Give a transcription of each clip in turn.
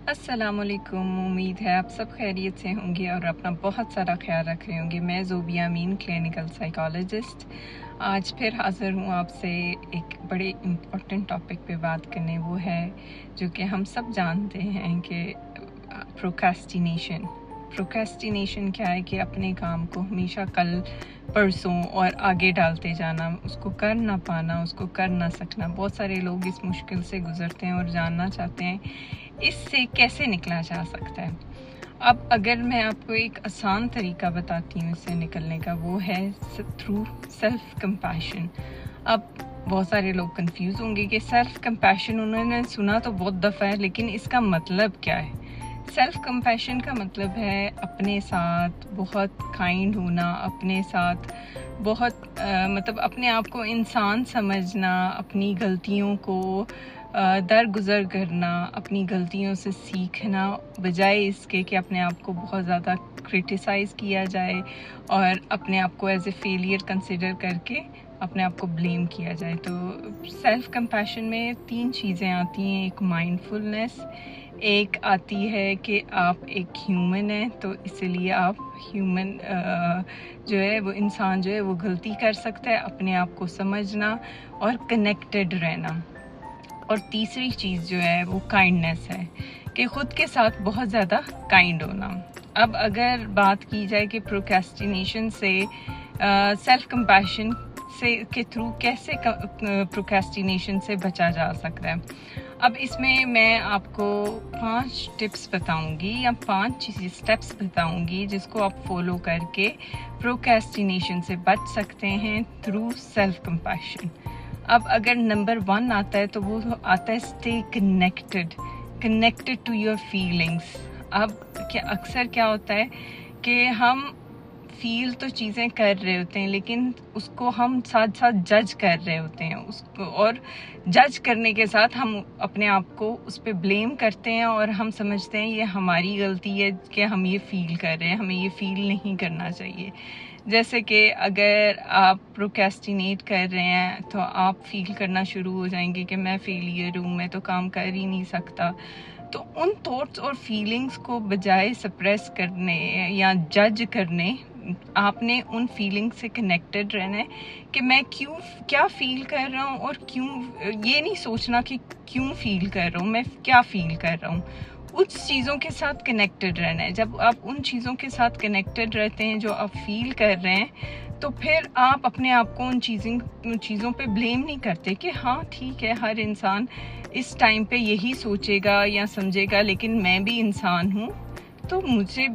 अस्सलामुअलैकुम। उम्मीद है आप सब खैरियत से होंगे और अपना बहुत सारा ख्याल रख रहे होंगे। मैं ज़ोबिया अमीन, क्लिनिकल साइकोलॉजिस्ट, आज फिर हाज़िर हूँ आपसे एक बड़े इम्पोर्टेंट टॉपिक पे बात करने। वो है जो कि हम सब जानते हैं कि प्रोक्रेस्टिनेशन। प्रोक्रेस्टिनेशन क्या है कि अपने काम को हमेशा कल, परसों और आगे डालते जाना, उसको कर ना पाना, उसको कर ना सकना। बहुत सारे लोग इस मुश्किल से गुजरते हैं और जानना चाहते हैं इससे कैसे निकला जा सकता है। अब अगर मैं आपको एक आसान तरीका बताती हूँ इससे निकलने का, वो है थ्रू सेल्फ कंपैशन। अब बहुत सारे लोग कंफ्यूज होंगे कि सेल्फ कंपैशन उन्होंने सुना तो बहुत दफ़ा है, लेकिन इसका मतलब क्या है। सेल्फ कंपैशन का मतलब है अपने साथ बहुत काइंड होना, अपने साथ बहुत मतलब अपने आप को इंसान समझना, अपनी गलतियों को दरगुजर करना, अपनी गलतियों से सीखना, बजाय इसके कि अपने आप को बहुत ज़्यादा क्रिटिसाइज़ किया जाए और अपने आप को एज ए फेलियर कंसिडर करके अपने आप को ब्लेम किया जाए। तो सेल्फ कंपैशन में 3 चीज़ें आती हैं। एक माइंडफुलनेस, एक आती है कि आप एक ह्यूमन हैं, तो इसलिए आप ह्यूमन जो है वो इंसान जो है वो गलती कर सकता है, अपने आप को समझना और कनेक्टेड रहना। और तीसरी चीज़ जो है वो काइंडनेस है कि ख़ुद के साथ बहुत ज़्यादा काइंड होना। अब अगर बात की जाए कि प्रोक्रेस्टिनेशन से सेल्फ कंपैशन से के थ्रू कैसे प्रोक्रेस्टिनेशन से बचा जा सकता है, अब इसमें मैं आपको 5 टिप्स बताऊंगी या 5 स्टेप्स बताऊंगी जिसको आप फॉलो करके प्रोक्रेस्टिनेशन से बच सकते हैं थ्रू सेल्फ कंपैशन। अब अगर नंबर 1 आता है तो वो आता है stay connected to your feelings. अब अक्सर क्या होता है कि हम फील तो चीज़ें कर रहे होते हैं, लेकिन उसको हम साथ साथ जज कर रहे होते हैं उसको, और जज करने के साथ हम अपने आप को उस पर ब्लेम करते हैं और हम समझते हैं ये हमारी गलती है कि हम ये फील कर रहे हैं, हमें ये फील नहीं करना चाहिए। जैसे कि अगर आप प्रोक्रेस्टिनेट कर रहे हैं तो आप फील करना शुरू हो जाएंगे कि मैं फेलियर हूँ, मैं तो काम कर ही नहीं सकता। तो उन थॉट्स और फीलिंग्स को बजाय सप्रेस करने या जज करने, आपने उन फीलिंग से कनेक्टेड रहना है कि मैं क्या फील कर रहा हूँ और क्यों। ये नहीं सोचना कि क्यों फील कर रहा हूँ, मैं क्या फील कर रहा हूँ। उस चीज़ों के साथ कनेक्टेड रहना है। जब आप उन चीज़ों के साथ कनेक्टेड रहते हैं जो आप फील कर रहे हैं, तो फिर आप अपने आप को उन चीज़ों पे ब्लेम नहीं करते कि हाँ ठीक है, हर इंसान इस टाइम पे यही सोचेगा या समझेगा, लेकिन मैं भी इंसान हूँ तो मुझसे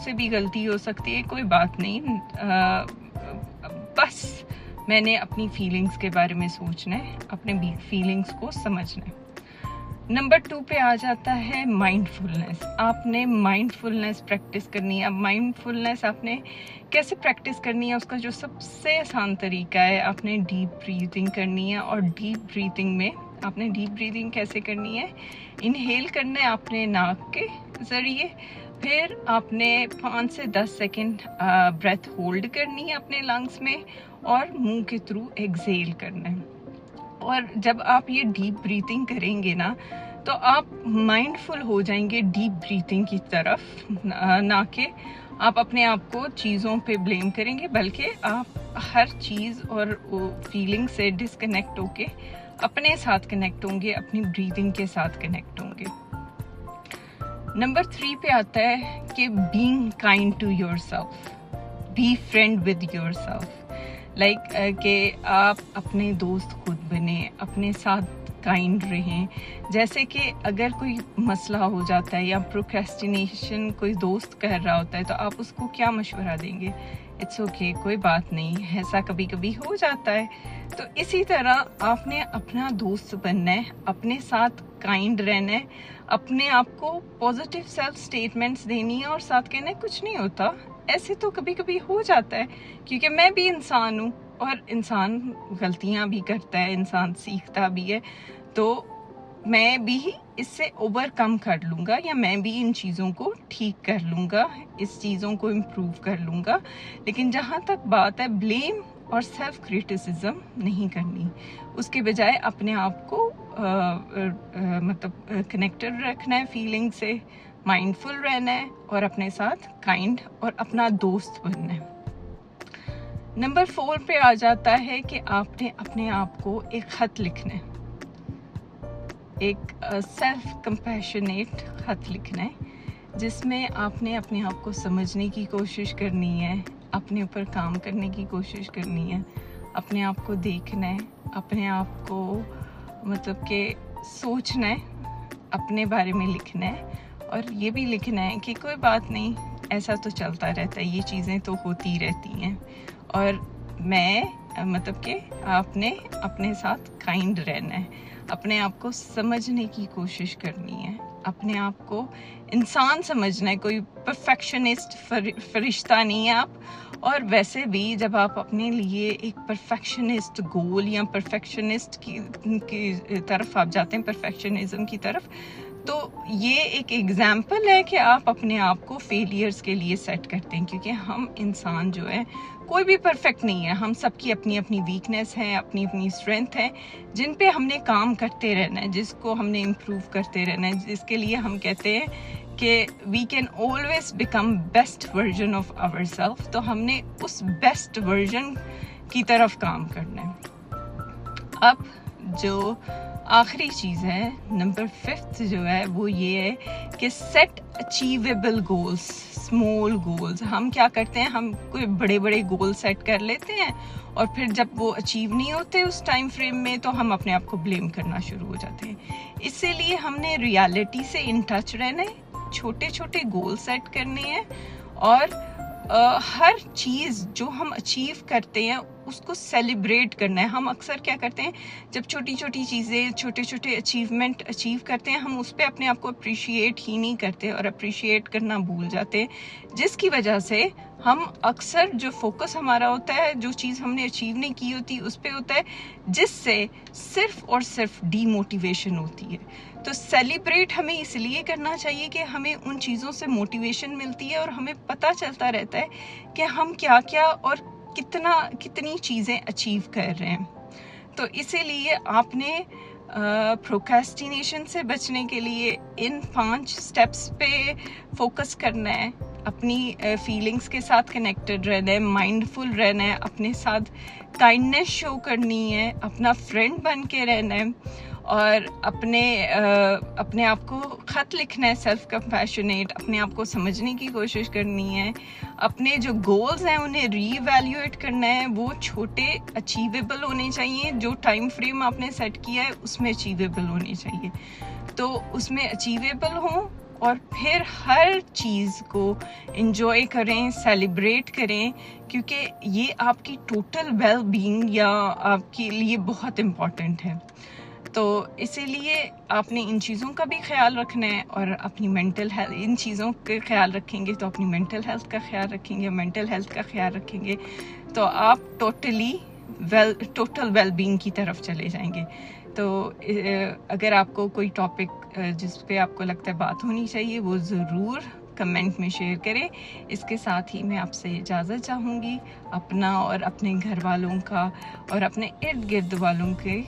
भी गलती हो सकती है, कोई बात नहीं। बस मैंने अपनी फीलिंग्स के बारे में सोचना है, अपने फीलिंग्स को समझना है। नंबर 2 पे आ जाता है माइंडफुलनेस। आपने माइंडफुलनेस प्रैक्टिस करनी है। अब माइंडफुलनेस आपने कैसे प्रैक्टिस करनी है, उसका जो सबसे आसान तरीका है, आपने डीप ब्रीथिंग करनी है। और डीप ब्रीथिंग में आपने डीप ब्रीथिंग कैसे करनी है, इनहेल करना है आपने नाक के ज़रिए, फिर आपने 5 से 10 सेकेंड ब्रेथ होल्ड करनी है अपने लंग्स में और मुंह के थ्रू एक्सहेल करना है। और जब आप ये डीप ब्रीथिंग करेंगे ना, तो आप माइंडफुल हो जाएंगे डीप ब्रीथिंग की तरफ, ना कि आप अपने आप को चीज़ों पे ब्लेम करेंगे, बल्कि आप हर चीज़ और फीलिंग से डिस्कनेक्ट होके अपने साथ कनेक्ट होंगे, अपनी ब्रीथिंग के साथ कनेक्ट होंगे। नंबर 3 पे आता है कि being kind to yourself, be friend with yourself. Like कि आप अपने दोस्त खुद बने, अपने साथ काइंड रहें। जैसे कि अगर कोई मसला हो जाता है या प्रोक्रेस्टिनेशन कोई दोस्त कर रहा होता है, तो आप उसको क्या मशवरा देंगे? इट्स ओके, कोई बात नहीं, ऐसा कभी कभी हो जाता है। तो इसी तरह आपने अपना दोस्त बनना है, अपने साथ काइंड रहना है, अपने आप को पॉजिटिव सेल्फ स्टेटमेंट्स देनी है और साथ कहना है कुछ नहीं होता, ऐसे तो कभी कभी हो जाता है, क्योंकि मैं भी इंसान हूँ और इंसान गलतियाँ भी करता है, इंसान सीखता भी है। तो मैं भी इससे ओवरकम कर लूँगा, या मैं भी इन चीज़ों को ठीक कर लूँगा, इस चीज़ों को इम्प्रूव कर लूँगा। लेकिन जहाँ तक बात है ब्लेम और सेल्फ क्रिटिसिज्म नहीं करनी, उसके बजाय अपने आप को मतलब कनेक्टेड रखना है फीलिंग से, माइंडफुल रहना है और अपने साथ काइंड और अपना दोस्त बनना है। नंबर 4 पे आ जाता है कि आपने अपने आप को एक खत लिखना है, एक सेल्फ कंपैशनेट खत लिखना है, जिसमें आपने अपने आप को समझने की कोशिश करनी है, अपने ऊपर काम करने की कोशिश करनी है, अपने आप को देखना है, अपने आप को मतलब कि सोचना है, अपने बारे में लिखना है और ये भी लिखना है कि कोई बात नहीं, ऐसा तो चलता रहता है, ये चीज़ें तो होती रहती हैं और मैं मतलब कि आपने अपने साथ काइंड रहना है, अपने आप को समझने की कोशिश करनी है, अपने आप को इंसान समझना है, कोई परफेक्शनिस्ट फरिश्ता नहीं है आप। और वैसे भी जब आप अपने लिए एक परफेक्शनिस्ट गोल या परफेक्शनिस्ट की तरफ आप जाते हैं, परफेक्शनिज्म की तरफ, तो ये एक एग्जाम्पल है कि आप अपने आप को फेलियर्स के लिए सेट करते हैं, क्योंकि हम इंसान जो है कोई भी परफेक्ट नहीं है, हम सबकी अपनी अपनी वीकनेस है, अपनी अपनी स्ट्रेंथ है, जिन पे हमने काम करते रहना है, जिसको हमने इम्प्रूव करते रहना है, जिसके लिए हम कहते हैं कि we can always become best version of our self. तो हमने उस बेस्ट वर्जन की तरफ काम करना है। अब जो आखिरी चीज़ है, नंबर 5 जो है वो ये है कि set achievable goals, small goals. हम क्या करते हैं, हम कोई बड़े बड़े गोल सेट कर लेते हैं और फिर जब वो अचीव नहीं होते उस टाइम फ्रेम में, तो हम अपने आप को ब्लेम करना शुरू हो जाते हैं। इसीलिए हमने रियलिटी से इन टच रहना है, छोटे छोटे गोल सेट करने हैं और हर चीज़ जो हम अचीव करते हैं उसको सेलिब्रेट करना है। हम अक्सर क्या करते हैं, जब छोटी छोटी चीज़ें, छोटे छोटे अचीवमेंट अचीव करते हैं, हम उस पर अपने आप को अप्रिशिएट ही नहीं करते और अप्रिशिएट करना भूल जाते हैं, जिसकी वजह से हम अक्सर जो फोकस हमारा होता है, जो चीज़ हमने अचीव नहीं की होती उस पर होता है, जिससे सिर्फ और सिर्फ डीमोटिवेशन होती है। तो सेलिब्रेट हमें इसलिए करना चाहिए कि हमें उन चीज़ों से मोटिवेशन मिलती है और हमें पता चलता रहता है कि हम क्या क्या और कितनी चीज़ें अचीव कर रहे हैं। तो इसीलिए आपने प्रोक्रेस्टिनेशन से बचने के लिए इन 5 स्टेप्स पे फोकस करना है, अपनी फीलिंग्स के साथ कनेक्टेड रहना है, माइंडफुल रहना है, अपने साथ काइंडनेस शो करनी है, अपना फ्रेंड बन के रहना है और अपने आप को ख़त लिखना है, सेल्फ कंपैशनेट, अपने आप को समझने की कोशिश करनी है, अपने जो गोल्स हैं उन्हें रीवैल्यूएट करना है, वो छोटे अचीवेबल होने चाहिए, जो टाइम फ्रेम आपने सेट किया है उसमें अचीवेबल होने चाहिए, तो उसमें अचीवेबल हों और फिर हर चीज़ को एंजॉय करें, सेलिब्रेट करें, क्योंकि ये आपकी टोटल वेल बीइंग या आपके लिए बहुत इम्पॉर्टेंट है। तो इसीलिए आपने इन चीज़ों का भी ख्याल रखना है और अपनी मेंटल हेल्थ, इन चीज़ों का ख्याल रखेंगे तो अपनी मेंटल हेल्थ का ख्याल रखेंगे, मेंटल हेल्थ का ख्याल रखेंगे तो आप टोटल वेल बीइंग की तरफ चले जाएंगे। तो अगर आपको कोई टॉपिक जिस पे आपको लगता है बात होनी चाहिए, वो ज़रूर कमेंट में शेयर करें। इसके साथ ही मैं आपसे इजाज़त चाहूँगी। अपना और अपने घर वालों का और अपने इर्द गिर्द वालों के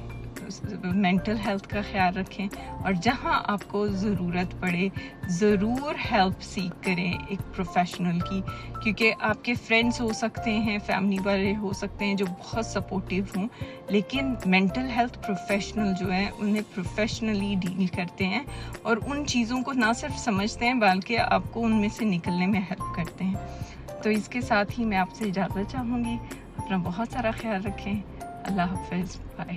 मेंटल हेल्थ का ख्याल रखें और जहां आपको ज़रूरत पड़े ज़रूर हेल्प सीख करें एक प्रोफेशनल की, क्योंकि आपके फ्रेंड्स हो सकते हैं, फैमिली वाले हो सकते हैं जो बहुत सपोर्टिव हों, लेकिन मेंटल हेल्थ प्रोफेशनल जो है उन्हें प्रोफेशनली डील करते हैं और उन चीज़ों को ना सिर्फ समझते हैं बल्कि आपको उनमें से निकलने में हेल्प करते हैं। तो इसके साथ ही मैं आपसे इजाज़त चाहूँगी। अपना बहुत सारा ख्याल रखें। अल्लाह हाफ़िज़, बाय।